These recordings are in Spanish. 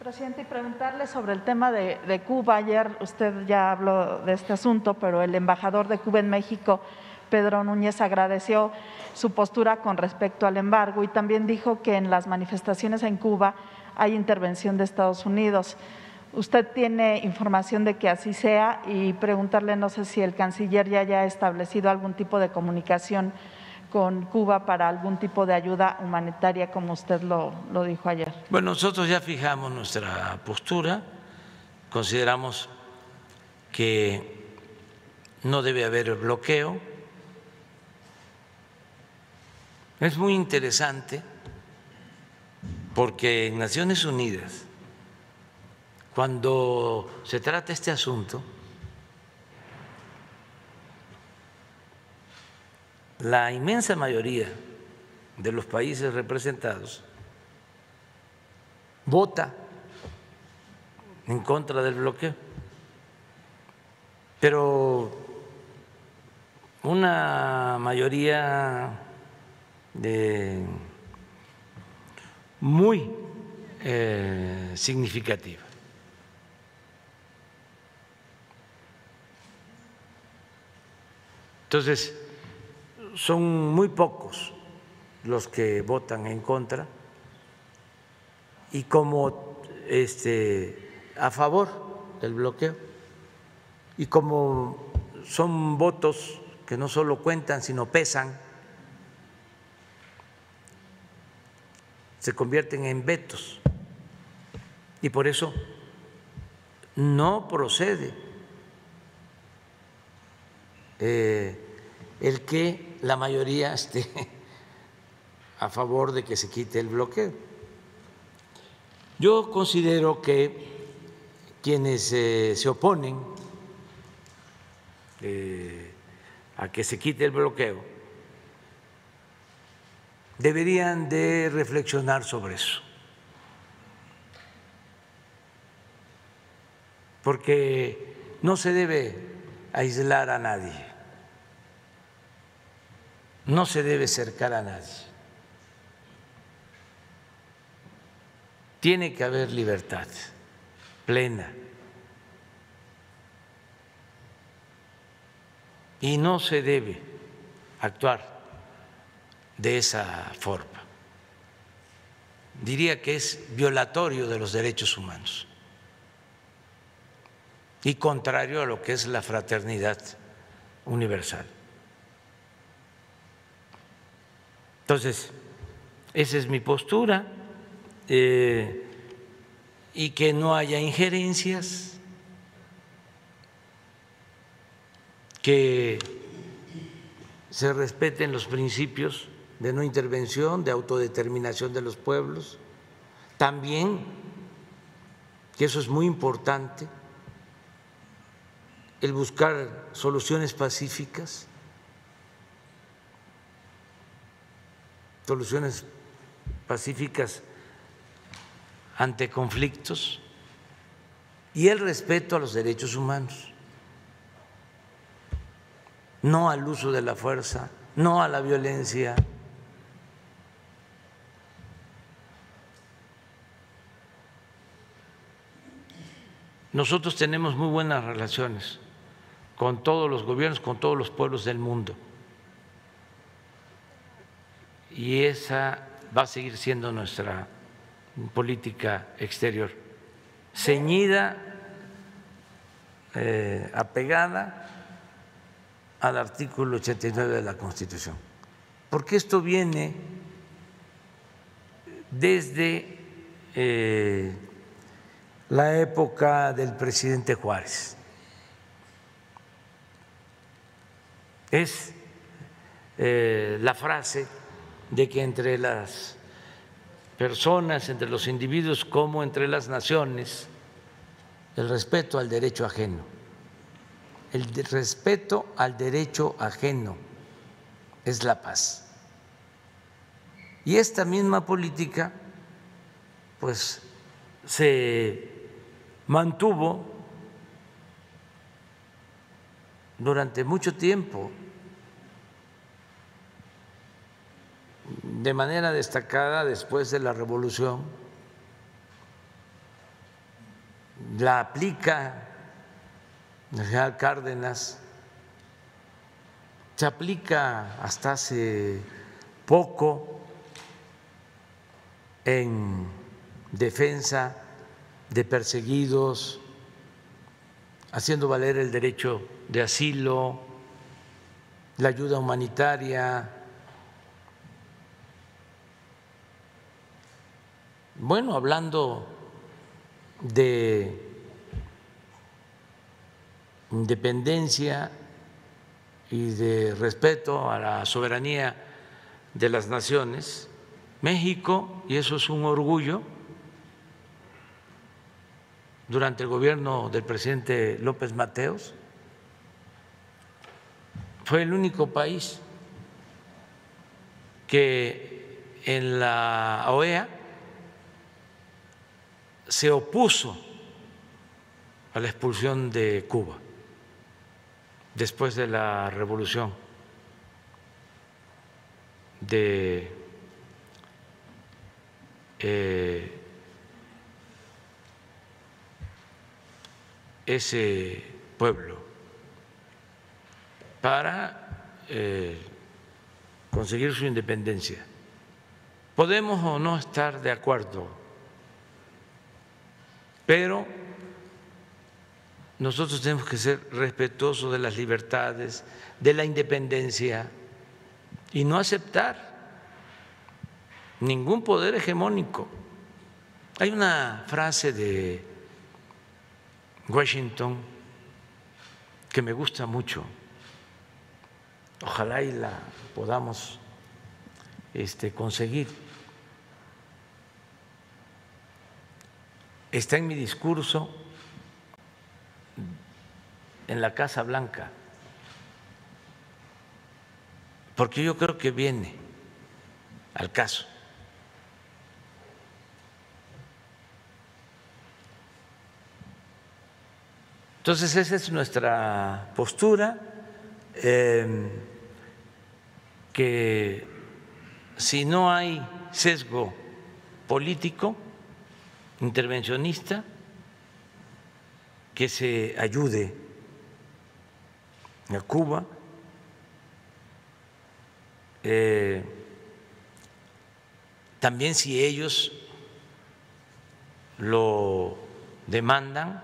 Presidente, y preguntarle sobre el tema de Cuba. Ayer usted ya habló de este asunto, pero el embajador de Cuba en México, Pedro Núñez, agradeció su postura con respecto al embargo y también dijo que en las manifestaciones en Cuba hay intervención de Estados Unidos. ¿Usted tiene información de que así sea? Y preguntarle, no sé si el canciller ya haya establecido algún tipo de comunicación con Cuba para algún tipo de ayuda humanitaria, como usted lo dijo ayer. Bueno, nosotros ya fijamos nuestra postura, consideramos que no debe haber bloqueo. Es muy interesante porque en Naciones Unidas, cuando se trata este asunto, la inmensa mayoría de los países representados vota en contra del bloqueo, pero una mayoría muy significativa. Entonces, son muy pocos los que votan en contra y como a favor del bloqueo, y como son votos que no solo cuentan sino pesan, se convierten en vetos y por eso no procede el que la mayoría esté a favor de que se quite el bloqueo. Yo considero que quienes se oponen a que se quite el bloqueo deberían de reflexionar sobre eso, porque no se debe aislar a nadie, no se debe cercar a nadie. Tiene que haber libertad plena y no se debe actuar de esa forma. Diría que es violatorio de los derechos humanos y contrario a lo que es la fraternidad universal. Entonces, esa es mi postura, y que no haya injerencias, que se respeten los principios de no intervención, de autodeterminación de los pueblos, también, que eso es muy importante, el buscar soluciones pacíficas, ante conflictos y el respeto a los derechos humanos, no al uso de la fuerza, no a la violencia. Nosotros tenemos muy buenas relaciones con todos los gobiernos, con todos los pueblos del mundo, y esa va a seguir siendo nuestra política exterior, ceñida, apegada al artículo 89 de la Constitución, porque esto viene desde la época del presidente Juárez. Es la frase de que entre las personas, entre los individuos como entre las naciones, el respeto al derecho ajeno. El respeto al derecho ajeno es la paz. Y esta misma política pues se mantuvo durante mucho tiempo, de manera destacada después de la Revolución, la aplica el general Cárdenas, se aplica hasta hace poco en defensa de perseguidos, haciendo valer el derecho de asilo, la ayuda humanitaria. Bueno, hablando de independencia y de respeto a la soberanía de las naciones, México, y eso es un orgullo, durante el gobierno del presidente López Mateos, fue el único país que en la OEA se opuso a la expulsión de Cuba después de la revolución de ese pueblo para conseguir su independencia. Podemos o no estar de acuerdo, pero nosotros tenemos que ser respetuosos de las libertades, de la independencia y no aceptar ningún poder hegemónico. Hay una frase de Washington que me gusta mucho, ojalá y la podamos conseguir. Está en mi discurso en la Casa Blanca, porque yo creo que viene al caso. Entonces esa es nuestra postura, que si no hay sesgo político, intervencionista, que se ayude a Cuba, también si ellos lo demandan,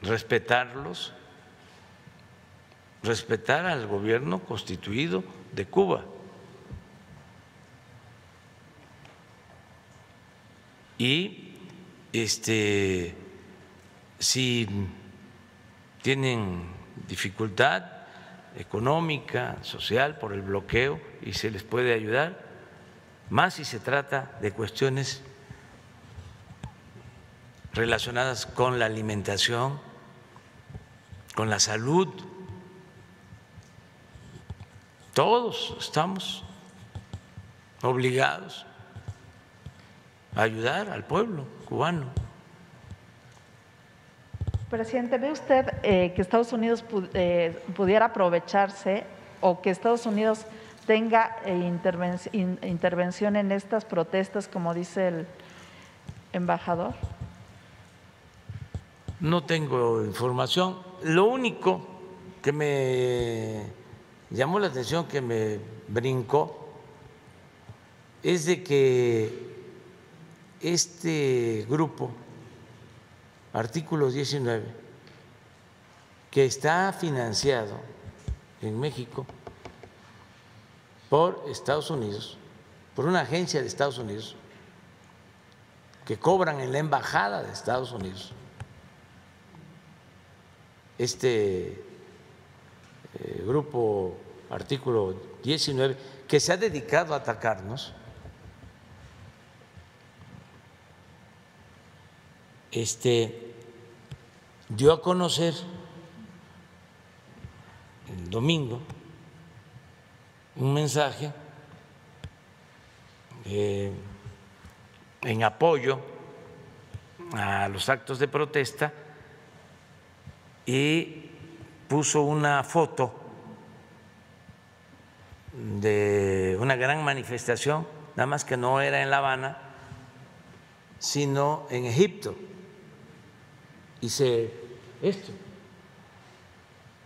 respetarlos, respetar al gobierno constituido de Cuba. Y si tienen dificultad económica, social por el bloqueo y se les puede ayudar, más si se trata de cuestiones relacionadas con la alimentación, con la salud. Todos estamos obligados a ayudar al pueblo cubano. Presidente, ¿ve usted que Estados Unidos pudiera aprovecharse o que Estados Unidos tenga intervención en estas protestas, como dice el embajador? No tengo información. Lo único que me llamó la atención, que me brincó, es de que este grupo, Artículo 19, que está financiado en México por Estados Unidos, por una agencia de Estados Unidos, que cobran en la embajada de Estados Unidos, este grupo Artículo 19, que se ha dedicado a atacarnos, dio a conocer el domingo un mensaje en apoyo a los actos de protesta y puso una foto de una gran manifestación, nada más que no era en La Habana, sino en Egipto. Hice esto.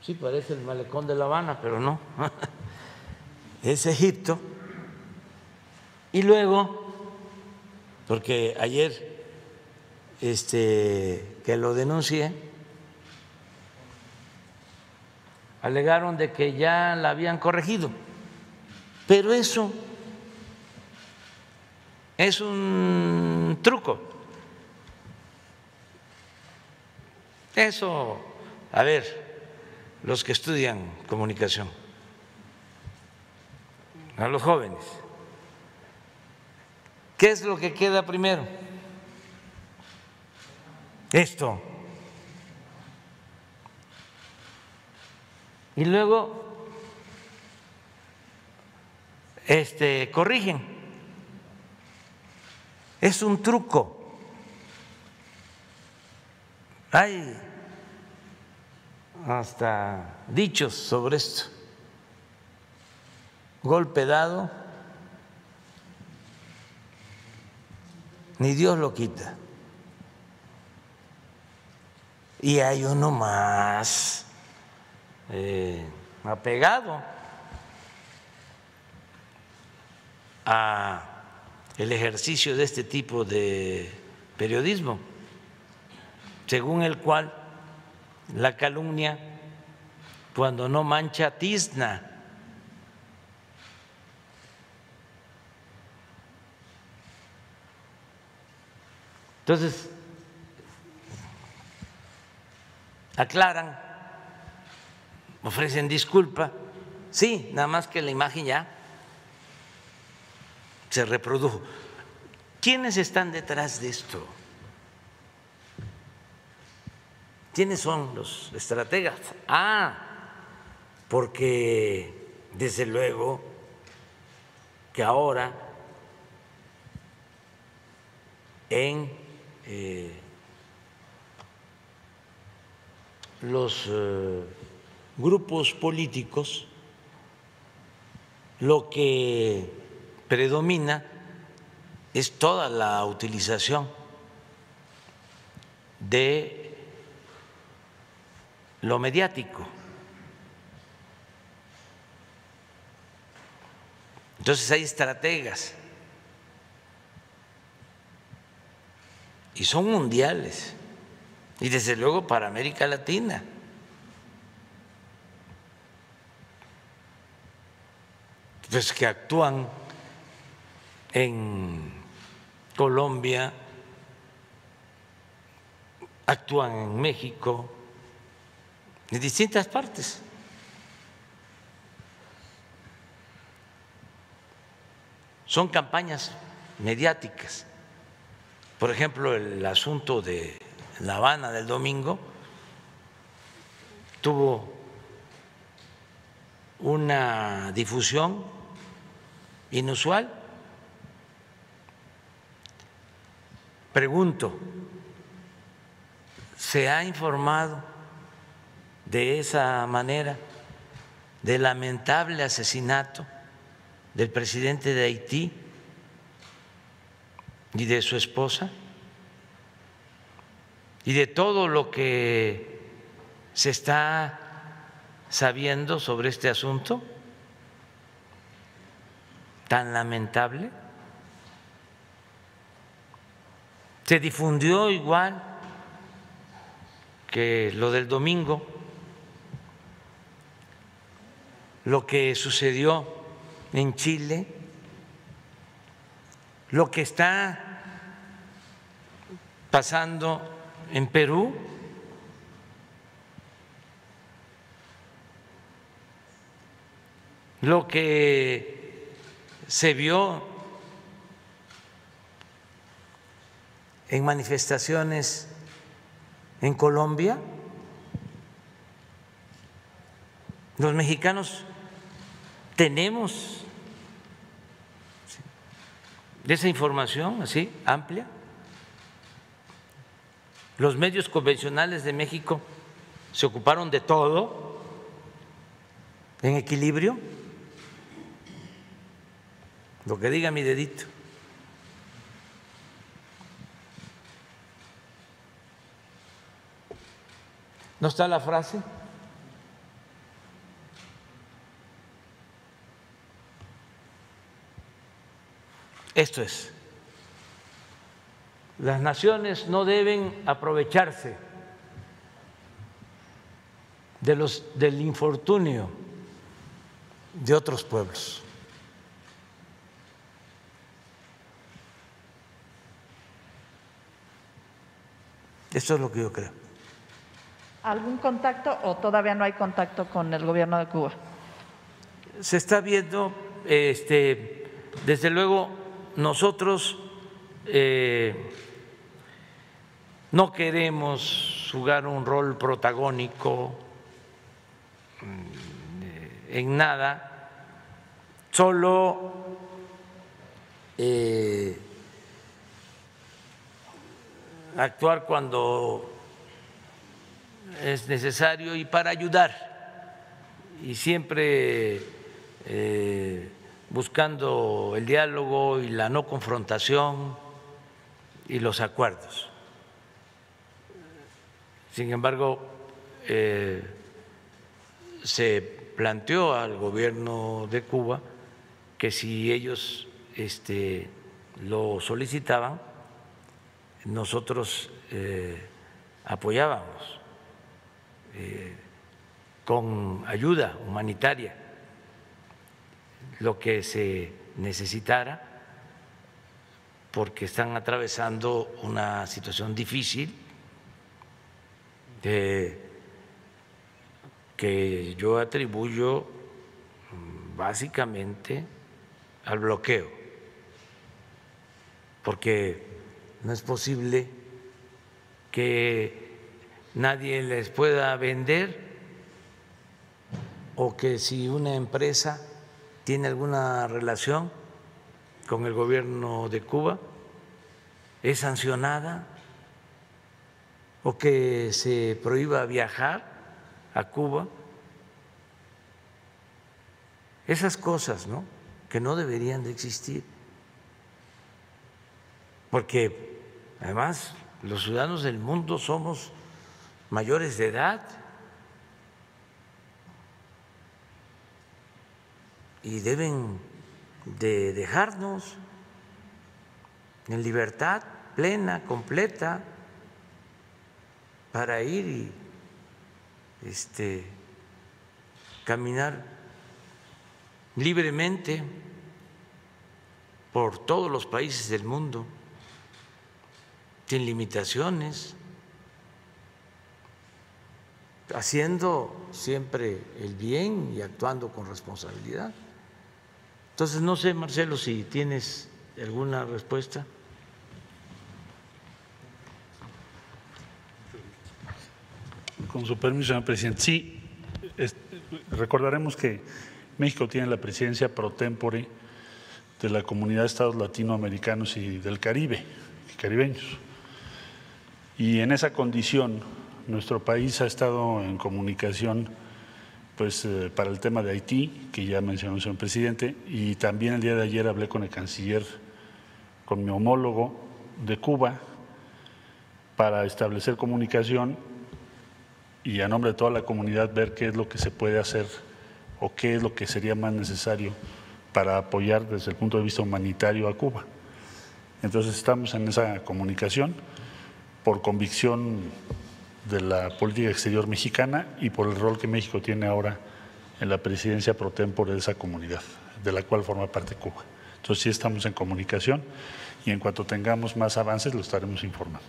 Sí, parece el malecón de La Habana, pero no. Es Egipto. Y luego, porque ayer que lo denuncié, alegaron de que ya la habían corregido, pero eso es un truco. Eso, a ver, los que estudian comunicación, a los jóvenes, ¿qué es lo que queda primero? Esto. Y luego corrigen. Es un truco. Hay hasta dichos sobre esto. Golpe dado, ni Dios lo quita. Y hay uno más apegado a el ejercicio de este tipo de periodismo, según el cual la calumnia, cuando no mancha, tizna. Entonces, aclaran, ofrecen disculpa, sí, nada más que la imagen ya se reprodujo. ¿Quiénes están detrás de esto? ¿Quiénes son los estrategas? Porque desde luego que ahora en los grupos políticos lo que predomina es toda la utilización de lo mediático. Entonces hay estrategas y son mundiales y desde luego para América Latina. Pues que actúan en Colombia, actúan en México, en distintas partes. Son campañas mediáticas. Por ejemplo, el asunto de La Habana del domingo tuvo una difusión inusual. Pregunto, ¿se ha informado de esa manera del lamentable asesinato del presidente de Haití y de su esposa y de todo lo que se está sabiendo sobre este asunto tan lamentable? Se difundió igual que lo del domingo, lo que sucedió en Chile, lo que está pasando en Perú, lo que se vio en manifestaciones en Colombia. Los mexicanos tenemos esa información así amplia. Los medios convencionales de México se ocuparon de todo en equilibrio. Lo que diga mi dedito. ¿No está la frase? Esto es, las naciones no deben aprovecharse del infortunio de otros pueblos. Eso es lo que yo creo. ¿Algún contacto o todavía no hay contacto con el gobierno de Cuba? Se está viendo, desde luego nosotros no queremos jugar un rol protagónico en nada, solo actuar cuando es necesario y para ayudar, y siempre buscando el diálogo y la no confrontación y los acuerdos. Sin embargo, se planteó al gobierno de Cuba que si ellos lo solicitaban, nosotros apoyábamos con ayuda humanitaria lo que se necesitara, porque están atravesando una situación difícil que yo atribuyo básicamente al bloqueo, porque no es posible que nadie les pueda vender, o que si una empresa tiene alguna relación con el gobierno de Cuba es sancionada, o que se prohíba viajar a Cuba. Esas cosas, ¿no?, que no deberían de existir, porque además los ciudadanos del mundo somos mayores de edad y deben de dejarnos en libertad plena, completa, para ir y caminar libremente por todos los países del mundo, sin limitaciones, haciendo siempre el bien y actuando con responsabilidad. Entonces, no sé, Marcelo, si tienes alguna respuesta. Con su permiso, señor presidente. Sí, recordaremos que México tiene la presidencia pro tempore de la Comunidad de Estados Latinoamericanos y del Caribe, caribeños. Y en esa condición, nuestro país ha estado en comunicación para el tema de Haití, que ya mencionó el señor presidente, y también el día de ayer hablé con el canciller, con mi homólogo de Cuba, para establecer comunicación y a nombre de toda la comunidad ver qué es lo que se puede hacer o qué es lo que sería más necesario para apoyar desde el punto de vista humanitario a Cuba. Entonces estamos en esa comunicación por convicción de la política exterior mexicana y por el rol que México tiene ahora en la presidencia pro tempore de esa comunidad, de la cual forma parte Cuba. Entonces sí estamos en comunicación y en cuanto tengamos más avances lo estaremos informando.